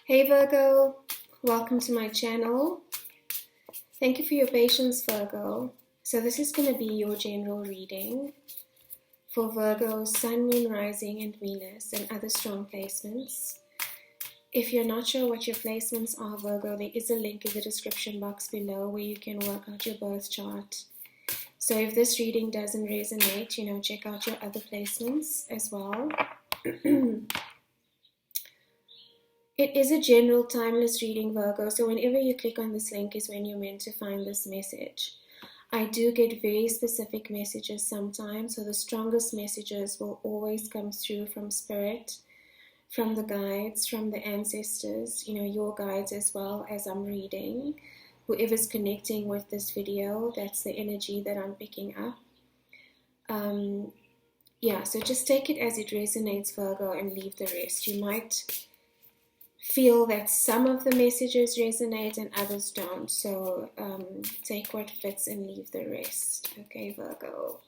Hey Virgo, welcome to my channel. Thank you for your patience, Virgo. So this is going to be your general reading for Virgo, Sun, Moon, Rising, and Venus, and other strong placements. If you're not sure what your placements are, Virgo, there is a link in the description box below where you can work out your birth chart. So if this reading doesn't resonate, check out your other placements as well. It is a general timeless reading, Virgo, so whenever you click on this link is when you're meant to find this message. I do get very specific messages sometimes, so the strongest messages will always come through from Spirit, from the guides, from the ancestors, your guides as well as I'm reading. Whoever's connecting with this video, that's the energy that I'm picking up. So just take it as it resonates, Virgo, and leave the rest. You might feel that some of the messages resonate and others don't, so take what fits and leave the rest. Okay, Virgo.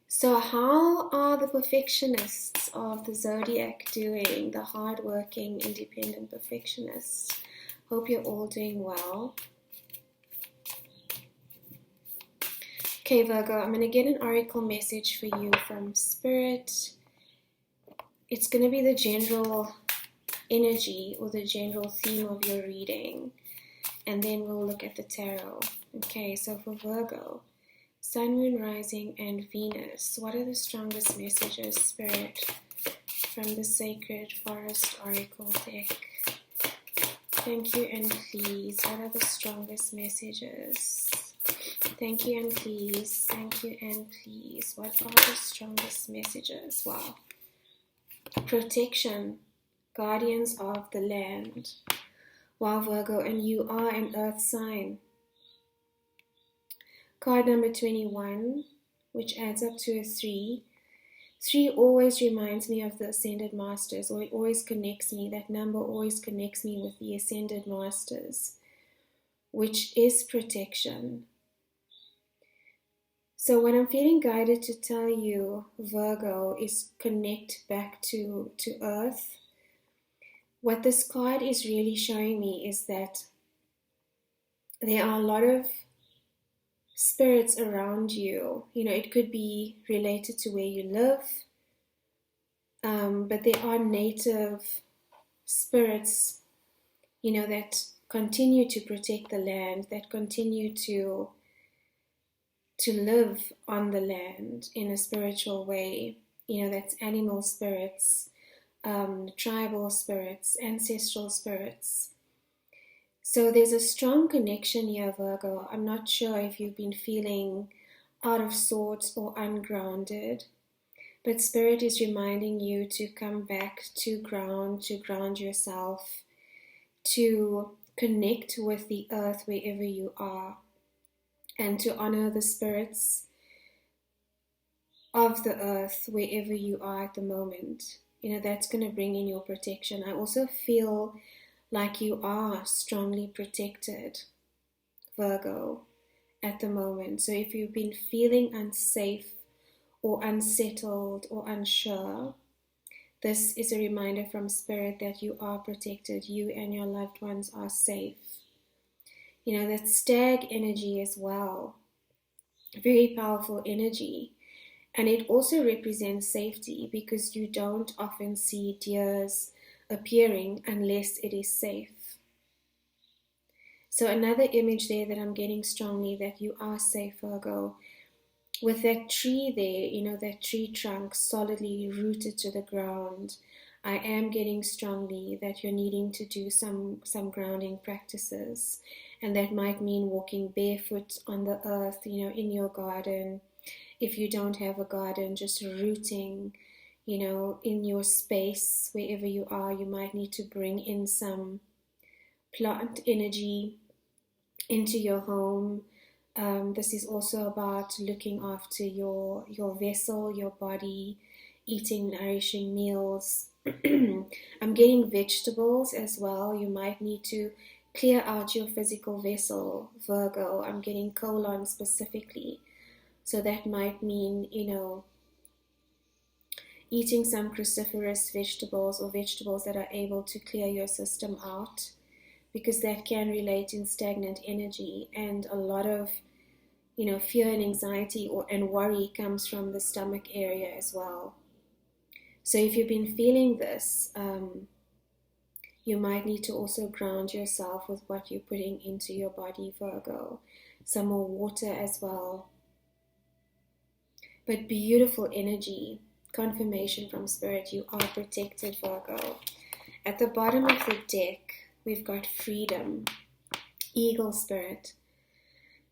So how are the perfectionists of the zodiac doing? The hardworking, independent perfectionists. Hope you're all doing well. Okay, Virgo, I'm going to get an oracle message for you from Spirit. It's going to be the general energy or the general theme of your reading, and then we'll look at the tarot. Okay, so for Virgo, Sun, Moon, Rising, and Venus, what are the strongest messages, Spirit, from the Sacred Forest Oracle deck? Thank you and please. What are the strongest messages? Thank you and please. Thank you and please. What are the strongest messages? Wow. Protection. Guardians of the land. Wow, Virgo, and you are an earth sign. Card number 21, which adds up to a 3. 3 always reminds me of the Ascended Masters, or it always connects me. That number always connects me with the Ascended Masters, which is protection. So what I'm feeling guided to tell you, Virgo, is connect back to earth. What this card is really showing me is that there are a lot of spirits around you. It could be related to where you live, but there are native spirits, that continue to protect the land, that continue to live on the land in a spiritual way. That's animal spirits, tribal spirits, ancestral spirits. So there's a strong connection here, Virgo. I'm not sure if you've been feeling out of sorts or ungrounded, but Spirit is reminding you to come back to ground yourself, to connect with the earth wherever you are, and to honor the spirits of the earth wherever you are at the moment. That's going to bring in your protection. I also feel like you are strongly protected, Virgo, at the moment. So if you've been feeling unsafe or unsettled or unsure, this is a reminder from Spirit that you are protected. You and your loved ones are safe. That stag energy as well. Very powerful energy. And it also represents safety, because you don't often see deers appearing unless it is safe. So another image there that I'm getting strongly, that you are safe, Virgo. With that tree there, that tree trunk solidly rooted to the ground, I am getting strongly that you're needing to do some grounding practices. And that might mean walking barefoot on the earth, in your garden. If you don't have a garden, just rooting, in your space, wherever you are. You might need to bring in some plant energy into your home. This is also about looking after your vessel, your body, eating nourishing meals. I'm getting vegetables as well. You might need to clear out your physical vessel, Virgo. I'm getting colon specifically. So that might mean, eating some cruciferous vegetables or vegetables that are able to clear your system out, because that can relate in stagnant energy. And a lot of, fear and anxiety and worry comes from the stomach area as well. So if you've been feeling this, you might need to also ground yourself with what you're putting into your body, Virgo. Some more water as well. But beautiful energy, confirmation from Spirit, you are protected, Virgo. At the bottom of the deck, we've got freedom, eagle spirit.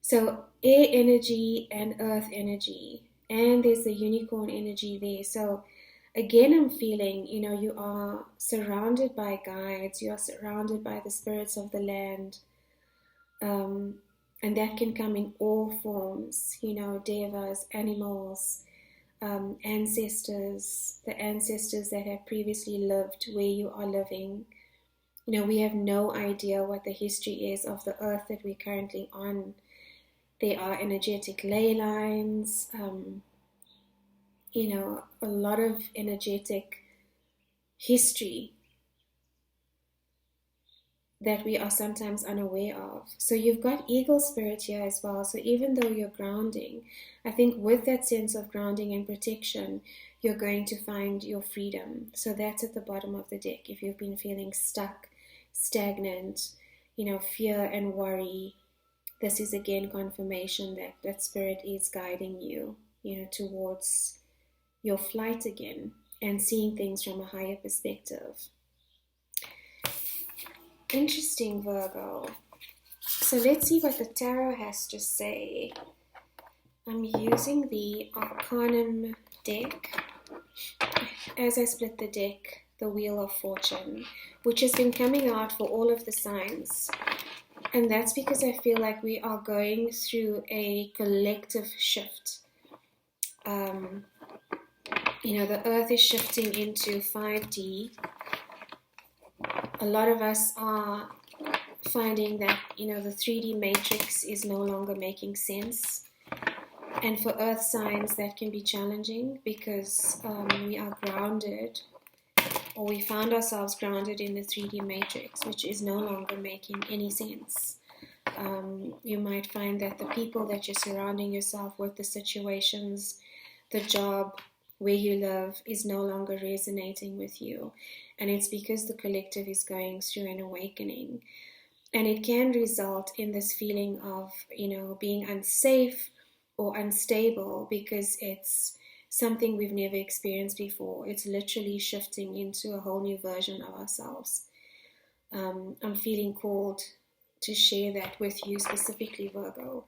So air energy and earth energy. And there's the unicorn energy there. So again, I'm feeling, you are surrounded by guides. You are surrounded by the spirits of the land. And that can come in all forms, devas, animals, ancestors, the ancestors that have previously lived where you are living. We have no idea what the history is of the earth that we're currently on. There are energetic ley lines, a lot of energetic history that we are sometimes unaware of. So you've got eagle spirit here as well. So even though you're grounding, I think with that sense of grounding and protection, you're going to find your freedom. So that's at the bottom of the deck. If you've been feeling stuck, stagnant, fear and worry, this is again confirmation that Spirit is guiding you, towards your flight again and seeing things from a higher perspective. Interesting, Virgo. So let's see what the tarot has to say. I'm using the Arcanum deck. As I split the deck, the Wheel of Fortune, which has been coming out for all of the signs. And that's because I feel like we are going through a collective shift. The earth is shifting into 5D. A lot of us are finding that, the 3D matrix is no longer making sense. And for earth signs, that can be challenging because we are grounded, or we found ourselves grounded in the 3D matrix, which is no longer making any sense. You might find that the people that you're surrounding yourself with, the situations, the job, where you live, is no longer resonating with you. And it's because the collective is going through an awakening. And it can result in this feeling of, being unsafe or unstable because it's something we've never experienced before. It's literally shifting into a whole new version of ourselves. I'm feeling called to share that with you specifically, Virgo.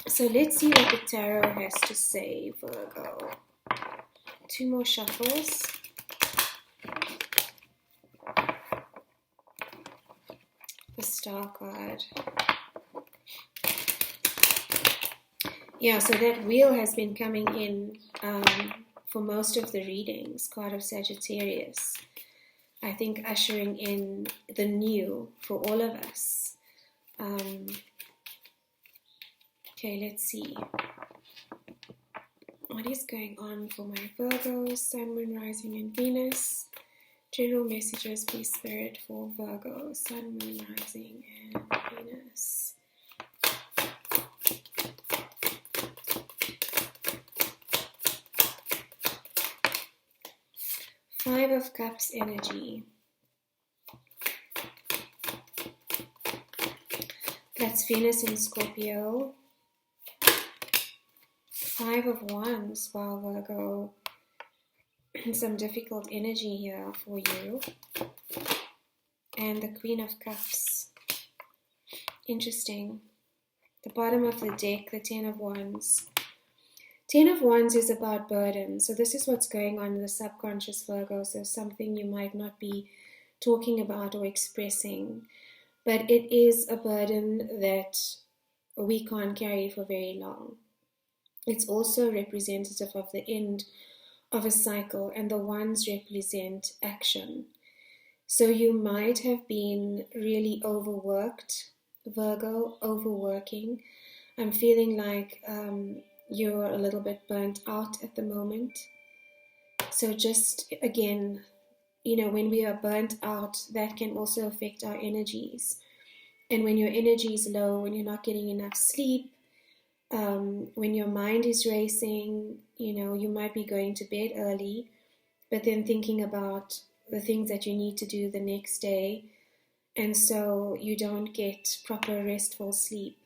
So let's see what the tarot has to say, Virgo. 2 more shuffles. The Star card. Yeah, so that wheel has been coming in for most of the readings. Card of Sagittarius. I think ushering in the new for all of us. Okay, let's see. What is going on for my Virgo, Sun, Moon, Rising, and Venus? General messages, please, Spirit, for Virgo, Sun, Moon, Rising, and Venus. Five of Cups energy. That's Venus in Scorpio. 5 of Wands, wow, Virgo. Some difficult energy here for you. And the Queen of Cups. Interesting. The bottom of the deck, the 10 of Wands. 10 of Wands is about burden. So this is what's going on in the subconscious, Virgo. So something you might not be talking about or expressing. But it is a burden that we can't carry for very long. It's also representative of the end of a cycle, and the wands represent action. So you might have been really overworked, Virgo, overworking. I'm feeling like you're a little bit burnt out at the moment. So just again, when we are burnt out, that can also affect our energies. And when your energy is low, when you're not getting enough sleep, when your mind is racing, you might be going to bed early, but then thinking about the things that you need to do the next day, and so you don't get proper restful sleep.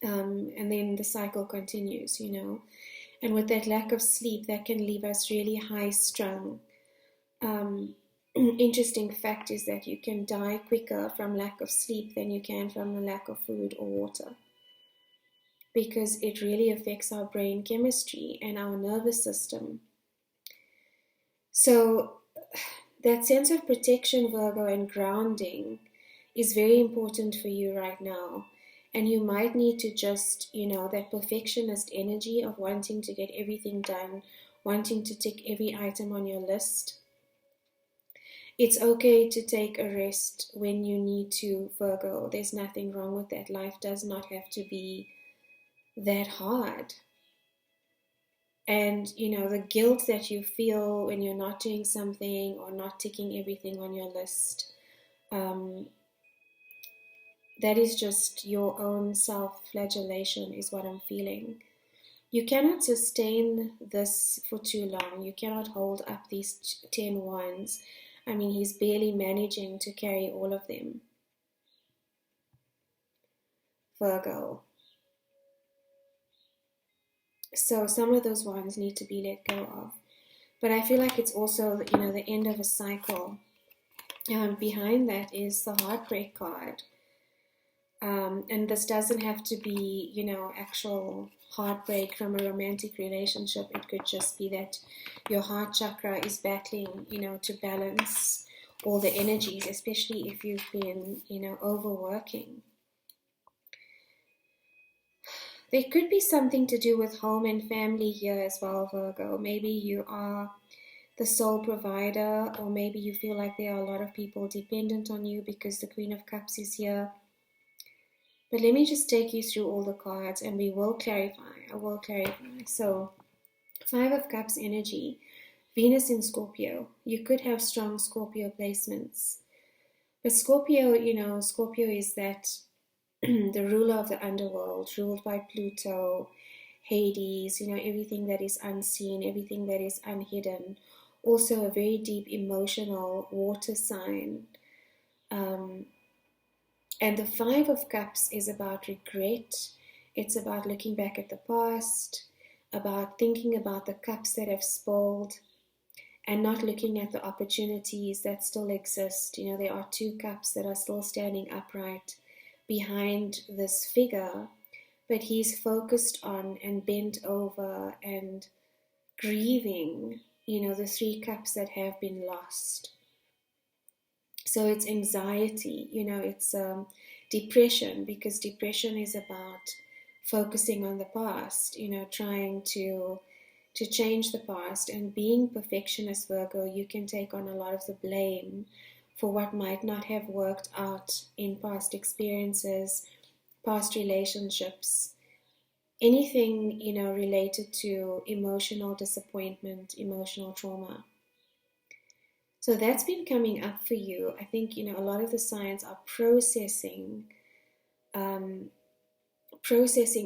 And then the cycle continues, And with that lack of sleep, that can leave us really high strung. Interesting fact is that you can die quicker from lack of sleep than you can from the lack of food or water, because it really affects our brain chemistry and our nervous system. So that sense of protection, Virgo, and grounding is very important for you right now. And you might need to just, that perfectionist energy of wanting to get everything done, wanting to tick every item on your list. It's okay to take a rest when you need to, Virgo. There's nothing wrong with that. Life does not have to be that hard. And, the guilt that you feel when you're not doing something or not ticking everything on your list, that is just your own self-flagellation is what I'm feeling. You cannot sustain this for too long. You cannot hold up these 10 wands. I mean, he's barely managing to carry all of them. Virgo. So some of those wands need to be let go of. But I feel like it's also, the end of a cycle. Behind that is the heartbreak card. And this doesn't have to be, actual heartbreak from a romantic relationship. It could just be that your heart chakra is battling, to balance all the energies, especially if you've been, overworking. There could be something to do with home and family here as well, Virgo. Maybe you are the sole provider, or maybe you feel like there are a lot of people dependent on you because the Queen of Cups is here. But let me just take you through all the cards and we will clarify. I will clarify. So, 5 of Cups energy, Venus in Scorpio. You could have strong Scorpio placements. But Scorpio, Scorpio is that the ruler of the underworld, ruled by Pluto, Hades, everything that is unseen, everything that is unhidden. Also a very deep emotional water sign. And the 5 of Cups is about regret. It's about looking back at the past, about thinking about the cups that have spoiled, and not looking at the opportunities that still exist. There are 2 cups that are still standing upright behind this figure, but he's focused on and bent over and grieving, the 3 cups that have been lost. So it's anxiety, it's depression, because depression is about focusing on the past, trying to change the past. And being perfectionist, Virgo, you can take on a lot of the blame for what might not have worked out in past experiences, past relationships, anything, related to emotional disappointment, emotional trauma. So that's been coming up for you. I think, a lot of the signs are processing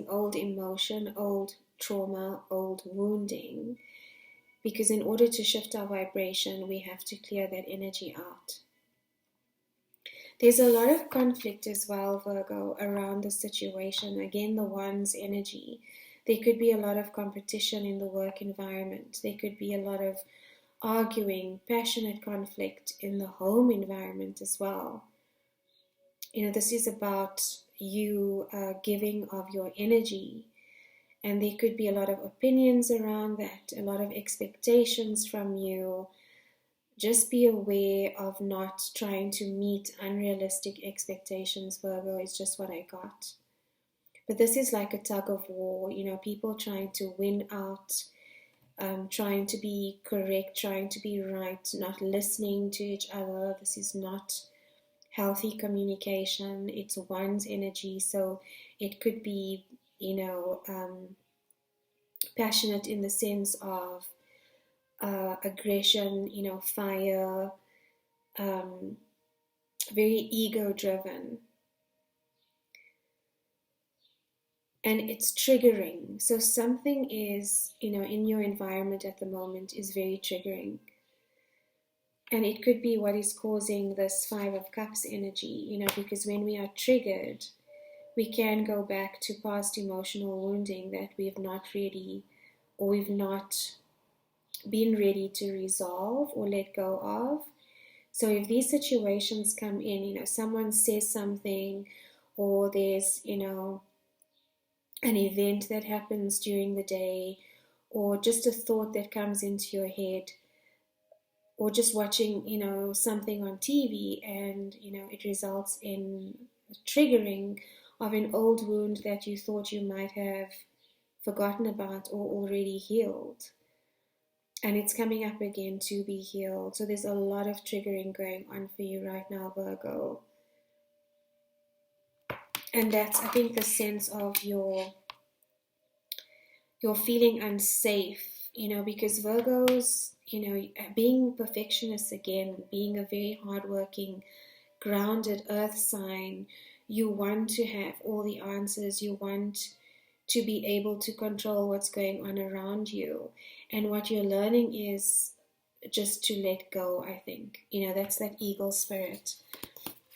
old emotion, old trauma, old wounding, because in order to shift our vibration, we have to clear that energy out. There's a lot of conflict as well, Virgo, around the situation. Again, the Wands energy. There could be a lot of competition in the work environment. There could be a lot of arguing, passionate conflict in the home environment as well. This is about you giving of your energy, and there could be a lot of opinions around that, a lot of expectations from you. Just be aware of not trying to meet unrealistic expectations, Virgo, is just what I got. But this is like a tug of war, people trying to win out, trying to be correct, trying to be right, not listening to each other. This is not healthy communication. It's one's energy, so it could be, passionate in the sense of aggression, fire, very ego-driven. And it's triggering. So something is, in your environment at the moment is very triggering. And it could be what is causing this Five of Cups energy, because when we are triggered, we can go back to past emotional wounding that we've not been ready to resolve or let go of. So if these situations come in, someone says something, or there's, an event that happens during the day, or just a thought that comes into your head, or just watching, something on TV, and, it results in triggering of an old wound that you thought you might have forgotten about or already healed. And it's coming up again to be healed. So there's a lot of triggering going on for you right now, Virgo. And that's, I think, the sense of you're feeling unsafe, because Virgos, being perfectionists again, being a very hardworking, grounded earth sign, you want to have all the answers. You want to be able to control what's going on around you. And what you're learning is just to let go, I think. That's that eagle spirit.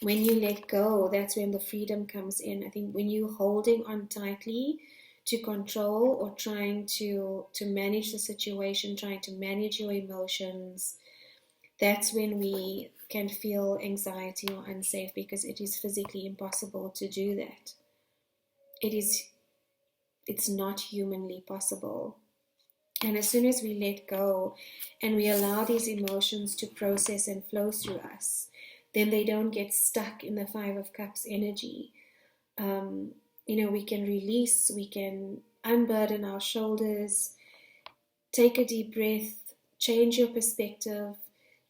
When you let go, that's when the freedom comes in. I think when you're holding on tightly to control or trying to manage the situation, trying to manage your emotions, that's when we can feel anxiety or unsafe, because it is physically impossible to do that. It's not humanly possible. And as soon as we let go and we allow these emotions to process and flow through us, then they don't get stuck in the Five of Cups energy. We can release, we can unburden our shoulders, take a deep breath, change your perspective,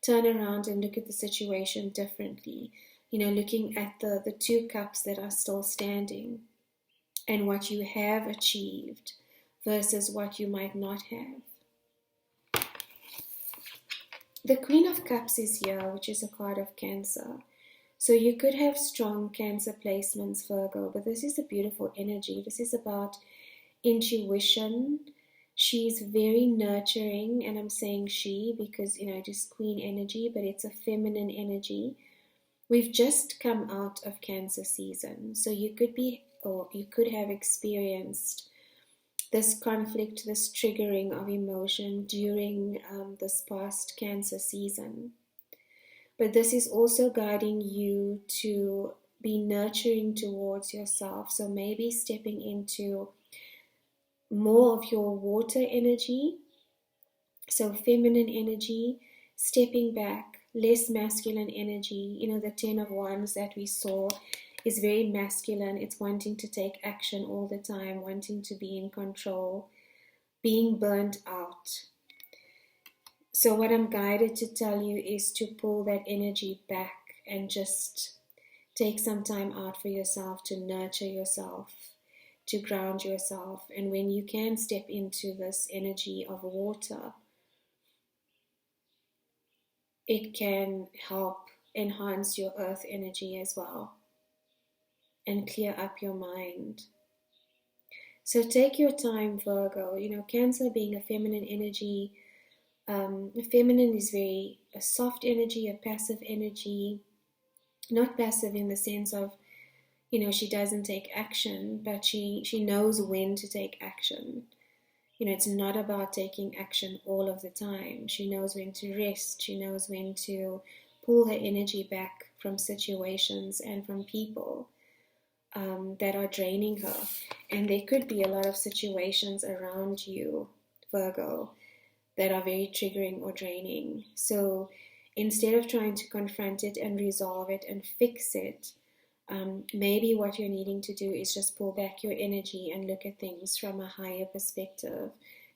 turn around and look at the situation differently. Looking at the two cups that are still standing and what you have achieved versus what you might not have. The Queen of Cups is here, which is a card of Cancer. So you could have strong Cancer placements, Virgo, but this is a beautiful energy. This is about intuition. She's very nurturing, and I'm saying she because, it is Queen energy, but it's a feminine energy. We've just come out of Cancer season, so you could have experienced this conflict, this triggering of emotion during this past Cancer season. But this is also guiding you to be nurturing towards yourself. So maybe stepping into more of your water energy, so feminine energy, stepping back, less masculine energy. The 10 of Wands that we saw is very masculine. It's wanting to take action all the time, wanting to be in control, being burnt out. So what I'm guided to tell you is to pull that energy back and just take some time out for yourself, to nurture yourself, to ground yourself. And when you can step into this energy of water, it can help enhance your earth energy as well and clear up your mind. So take your time, Virgo. Cancer being a feminine energy, feminine is very a soft energy, a passive energy. Not passive in the sense of, she doesn't take action, but she knows when to take action. It's not about taking action all of the time. She knows when to rest. She knows when to pull her energy back from situations and from people that are draining her. And there could be a lot of situations around you, Virgo, that are very triggering or draining. So instead of trying to confront it and resolve it and fix it, maybe what you're needing to do is just pull back your energy and look at things from a higher perspective.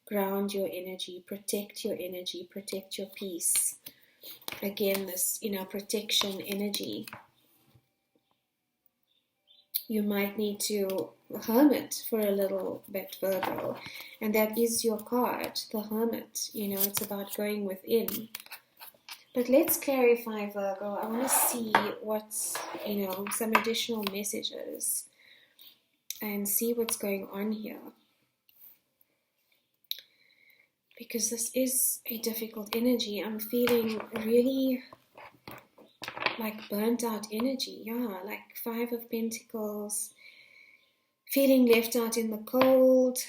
Ground your energy, protect your energy, protect your peace. Again, this, protection energy. you might need to hermit for a little bit, Virgo. And that is your card, the Hermit. You know, it's about going within. But let's clarify, Virgo. I want to see what's, you know, some additional messages and see what's going on here. Because this is a difficult energy. I'm feeling really like burnt out energy. Yeah, like 5 of Pentacles. Feeling left out in the cold.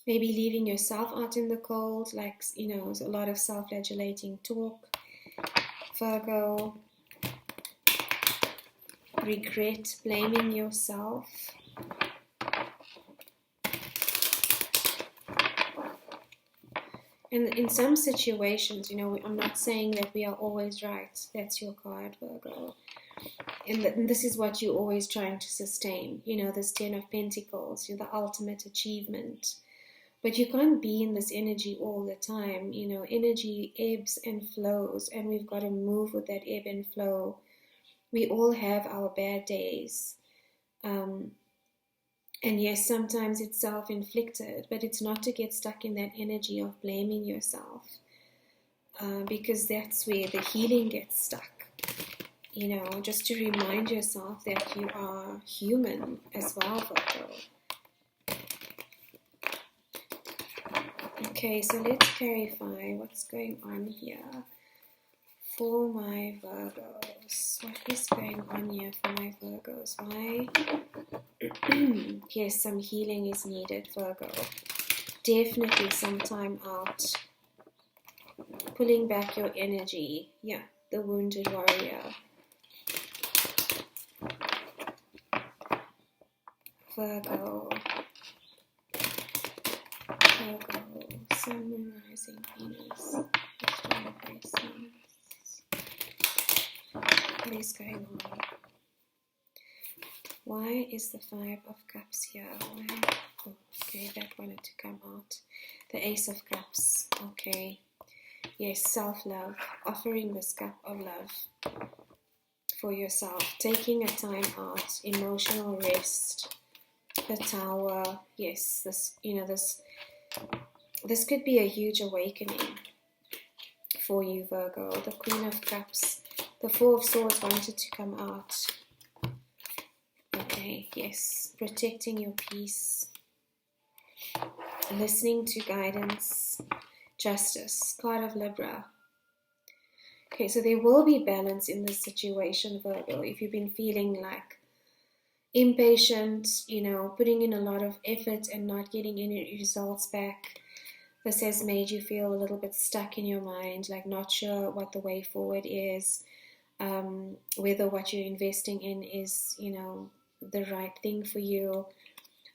Maybe leaving yourself out in the cold. Like, you know, a lot of self-flagellating talk. Virgo. Regret, blaming yourself. And in some situations, you know, I'm not saying that we are always right. That's your card, Virgo. And this is what you're always trying to sustain. You know, this 10 of Pentacles, you're the ultimate achievement. But you can't be in this energy all the time. You know, energy ebbs and flows, and we've got to move with that ebb and flow. We all have our bad days. And yes, sometimes it's self-inflicted, but it's not to get stuck in that energy of blaming yourself, because that's where the healing gets stuck. You know, just to remind yourself that you are human as well, Virgo. Okay, so let's clarify what's going on here for my Virgos. What is going on here for my Virgos? Why? Yes, some healing is needed, Virgo. Definitely some time out. Pulling back your energy. Yeah, the wounded warrior. Virgo. Sun, Moon, Rising, Venus. What is going on? Why is the 5 of Cups here? Why? Oh, okay, that wanted to come out. The Ace of Cups. Okay. Yes, self-love. Offering this cup of love for yourself. Taking a time out. Emotional rest. The Tower. Yes, this, you know, this could be a huge awakening for you, Virgo. The Queen of Cups. The 4 of Swords wanted to come out. Okay, yes. Protecting your peace. Listening to guidance. Justice. Card of Libra. Okay, so there will be balance in this situation, Virgo. If you've been feeling like impatient, you know, putting in a lot of effort and not getting any results back, this has made you feel a little bit stuck in your mind, like not sure what the way forward is, whether what you're investing in is, you know, the right thing for you.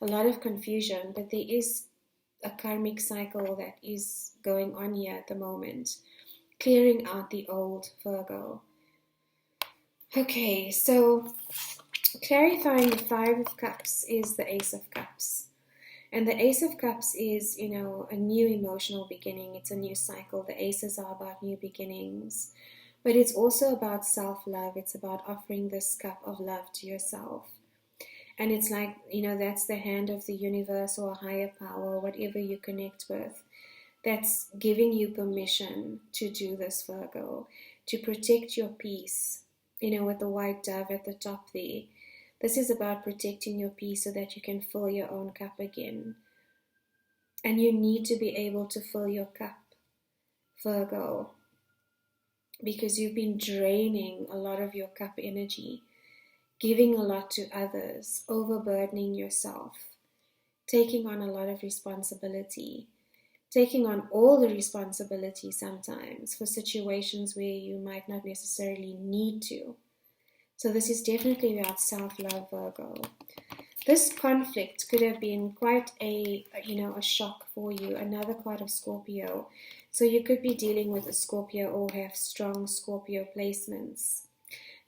A lot of confusion, but there is a karmic cycle that is going on here at the moment. Clearing out the old, Virgo. Okay, so clarifying the 5 of Cups is the Ace of Cups. And the Ace of Cups is, you know, a new emotional beginning. It's a new cycle. The Aces are about new beginnings. But it's also about self-love. It's about offering this cup of love to yourself. And it's like, you know, that's the hand of the universe or a higher power, whatever you connect with. That's giving you permission to do this, Virgo. To protect your peace. You know, with the white dove at the top there. This is about protecting your peace so that you can fill your own cup again. And you need to be able to fill your cup, Virgo, because you've been draining a lot of your cup energy, giving a lot to others, overburdening yourself, taking on a lot of responsibility, taking on all the responsibility sometimes for situations where you might not necessarily need to. So this is definitely about self-love, Virgo. This conflict could have been quite a shock for you. Another card of Scorpio. So you could be dealing with a Scorpio or have strong Scorpio placements.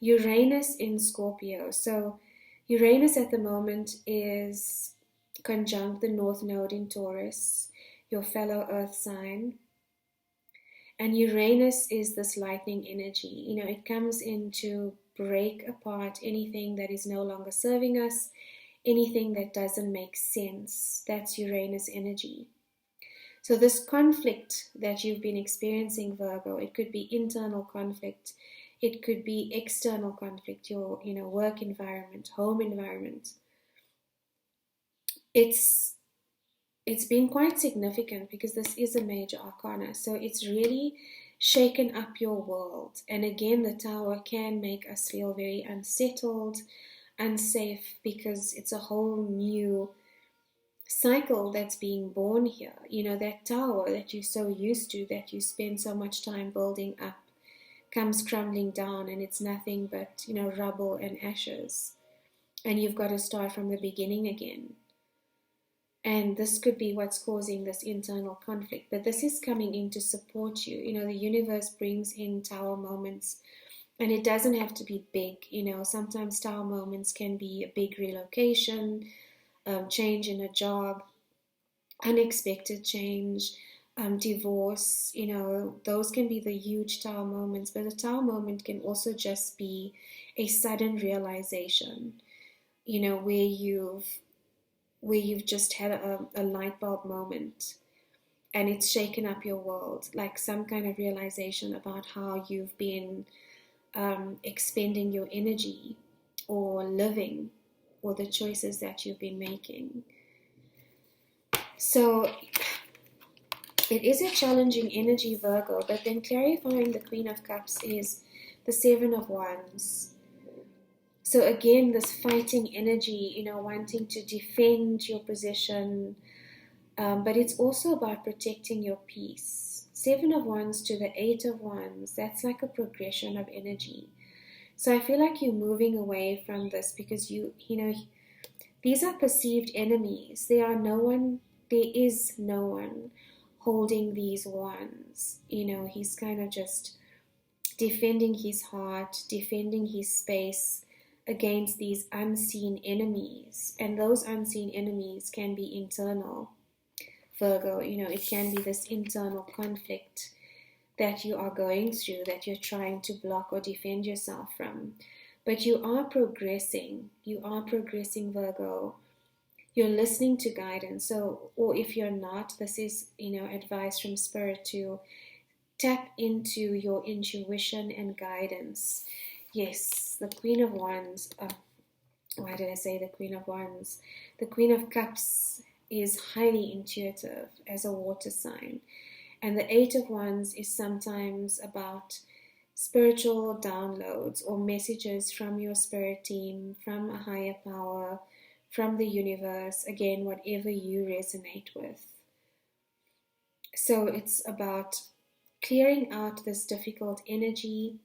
Uranus in Scorpio. So Uranus at the moment is conjunct the North Node in Taurus, your fellow Earth sign. And Uranus is this lightning energy. You know, it comes in to break apart anything that is no longer serving us, anything that doesn't make sense. That's Uranus energy. So this conflict that you've been experiencing, Virgo, it could be internal conflict, it could be external conflict, your work environment, home environment. It's been quite significant because this is a major arcana. So it's really shaken up your world. And again, the Tower can make us feel very unsettled, unsafe, because it's a whole new cycle that's being born here. That tower that you're so used to, that you spend so much time building up, comes crumbling down, and it's nothing but rubble and ashes, and you've got to start from the beginning again. And this could be what's causing this internal conflict, but this is coming in to support you. The universe brings in tower moments, and it doesn't have to be big. Sometimes tower moments can be a big relocation, change in a job, unexpected change, divorce. Those can be the huge tower moments, but a tower moment can also just be a sudden realization, where you've just had a light bulb moment, and it's shaken up your world, like some kind of realization about how you've been expending your energy or living, or the choices that you've been making. So it is a challenging energy, Virgo, but then clarifying the Queen of Cups is the Seven of Wands. So again, this fighting energy, wanting to defend your position, but it's also about protecting your peace. Seven of Wands to the Eight of Wands, that's like a progression of energy. So I feel like you're moving away from this because these are perceived enemies. There is no one holding these wands. He's kind of just defending his heart, defending his space against these unseen enemies. And those unseen enemies can be internal, Virgo. It can be this internal conflict that you are going through, that you're trying to block or defend yourself from. But you are progressing. You are progressing, Virgo. You're listening to guidance. So, or if you're not, this is, advice from Spirit to tap into your intuition and guidance. Yes, the Queen of Wands. Why did I say the Queen of Wands? The Queen of Cups is highly intuitive as a water sign. And the Eight of Wands is sometimes about spiritual downloads or messages from your spirit team, from a higher power, from the universe, again, whatever you resonate with. So it's about clearing out this difficult energy,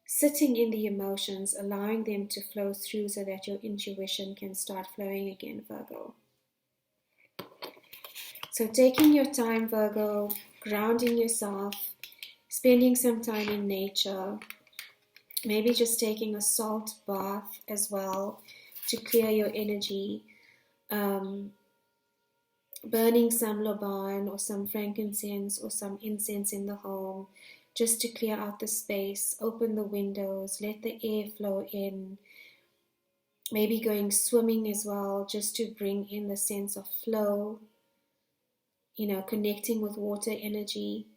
sitting in the emotions, allowing them to flow through so that your intuition can start flowing again, Virgo. So taking your time, Virgo, grounding yourself, spending some time in nature, maybe just taking a salt bath as well to clear your energy, burning some lauban or some frankincense or some incense in the home just to clear out the space, open the windows, let the air flow in, maybe going swimming as well just to bring in the sense of flow, connecting with water energy,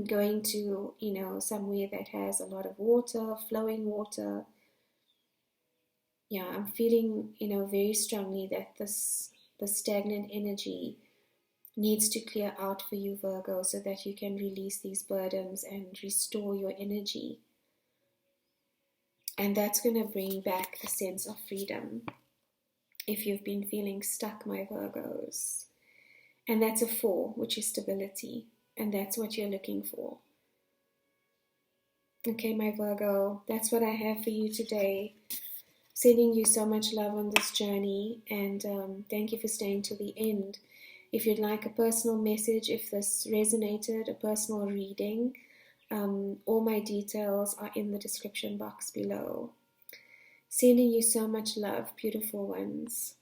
going to, somewhere that has a lot of water, flowing water. Yeah, I'm feeling, very strongly that the stagnant energy needs to clear out for you, Virgo, so that you can release these burdens and restore your energy. And that's going to bring back the sense of freedom if you've been feeling stuck, my Virgos. And that's a 4, which is stability. And that's what you're looking for. Okay, my Virgo, that's what I have for you today. Sending you so much love on this journey, and thank you for staying to the end. If you'd like a personal message, if this resonated, a personal reading, all my details are in the description box below. Sending you so much love, beautiful ones.